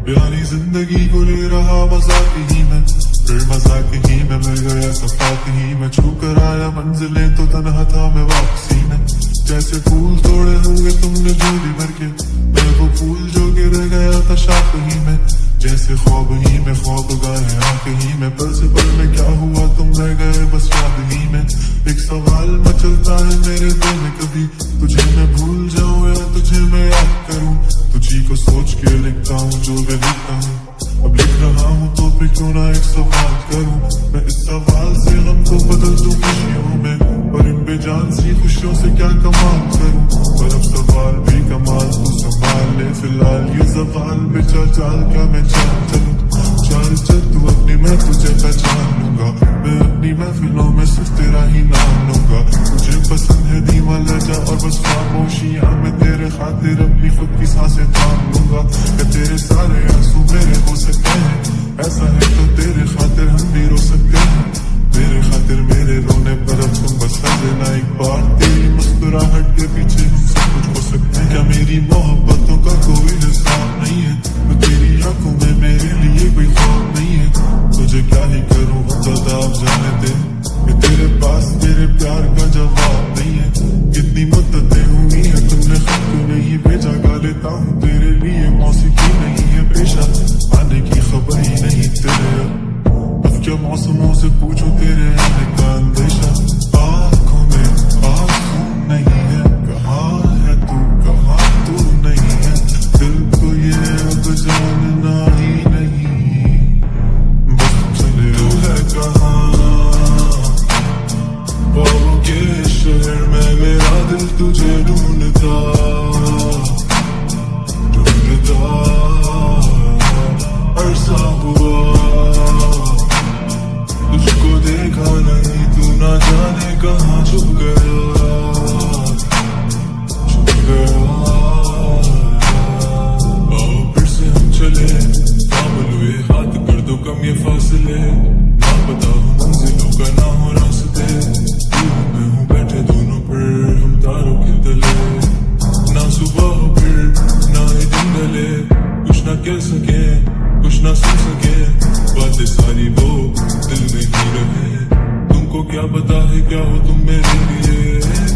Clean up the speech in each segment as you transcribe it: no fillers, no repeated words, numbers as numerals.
प्यारी जिंदगी को ले रहा मजाक ही में, फिर मजाक ही में मिल गया सफाक ही में। छू कर आया मंजिलें तो तन्हा था मैं वापसी में। जैसे फूल तोड़े होंगे तुमने झोली भर के, मैं वो फूल जो गिर गया था शाख ही में। जैसे ख्वाब ही में ख्वाब गाए आंख ही में, पल से पल में क्या हुआ तुम रह गए बस याद ही में। एक सवाल मचलता है मेरे दिल में, कभी तुझे मैं भूल जाऊं या तुझे मैं याद करूं। तुझी को सोच के लिखता हूँ जो मैं लिखता हूँ, अब लिख रहा हूँ तो फिर क्यों ना एक सवाल करूं। मैं इस सवाल से गम को बदल दूं खुशियों में, और इन बेजान सी खुशियों से क्या कमाल करूं। पर अब सवाल भी कमाल तू संभाल ले, फिलहाल ये सवाल बेचा चाल क्या मैं चाल चलूं। चाल चल तू अपनी, मैं तुझे पहचान लूंगा। मैं अपनी महफिलों में सिर्फ तेरा ही नाम लूंगा। मुझे पसंद है धीमा लहजा और बस खामोशियां, मैं तेरे खातिर अपनी खुद की सांसें थाम लूंगा। कि तेरे सारे आंसू मेरे हो सकते हैं, ऐसा है तो तेरे खातिर हम भी रो सकते हैं। तेरे खातिर मेरे रोने पर अब तुम बस हंस देना एक बार, तेरी मुस्कुराहट के पीछे हम सब कुछ हो सकते हैं। क्या मेरी मोहब्बतों का कोई हिसाब नहीं है, तो तेरी आंखों में मेरे लिए कोई ख्वाब नहीं है। तुझे क्या ही करूं खुदा आप जाने दे, कि तेरे पास मेरे प्यार का जवाब नहीं है। कितनी मुद्दतें हुई है तुमने खत क्यों नहीं भेजा, गा लेता हूँ तेरे लिए मौसीकी नहीं है पेशा, आने की खबर ही नहीं तेरे। अब क्या मौसमों से पूछो तेरे आने का अंदेशा, आँखों में आंसू नहीं है। कहाँ है तू, कहाँ तू नहीं है, दिल को ये अब जानना ही नहीं। बस चले तू है कहाँ, ख्वाबों के शहर में मेरा दिल तुझे ढूंढता ढूंढता। अरसा हुआ तुझको देखा नहीं, तू ना जाने कहाँ छुप गया छुप गया। आओ फिर से हम चले, थाम लो ये हाथ, कर दो कम ये फासले। ना पता हो मंजिलों का ना हो रास्ते, तू मैं हूँ बैठे दोनों पर हम तारों के तले। ना सुबह हो फिर ना ही दिन ढले, कुछ ना कह सके कुछ ना सुन सके, बातें सारी वो दिल में ही रहे। तुमको क्या पता है क्या हो तुम मेरे लिए,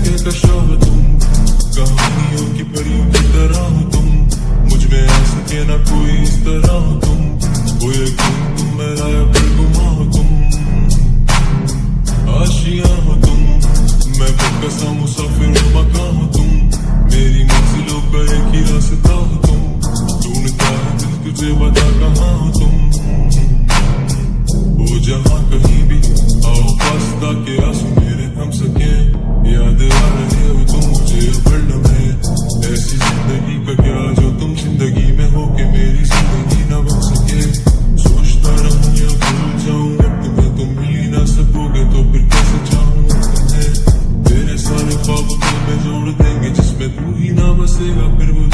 क्या कशा हो तुम, कहानियों की परियों की तरह हो तुम। मुझ में आ सके ना कोई इस तरह हो तुम, वो ये तुम मेरा या फिर गुमा हो तुम। आशियां हो तुम, मैं बेकसा मुसाफिर मकां हो तुम। मेरी मंजिलों का एक ही रास्ता हो तुम, ढूंढता है दिल तुझे बता कहाँ हो तुम। वो जहाँ कहीं भी आओ पास, ताकि आंसू मेरे थम सके। याद आ रहे हो तुम मुझे हर लम्हे, ऐसी जिंदगी का क्या जो तुम जिंदगी में हो के मेरी जिंदगी न बन सके। सोचता रहूं या भूल जाऊं, अब तुम्हें तुम मिल ना सकोगे तो फिर कैसे चाहूं तुम्हें। तेरे सारे ख्वाब में जोड़ देंगे, जिसमें तू ही ना बसेगा फिर वो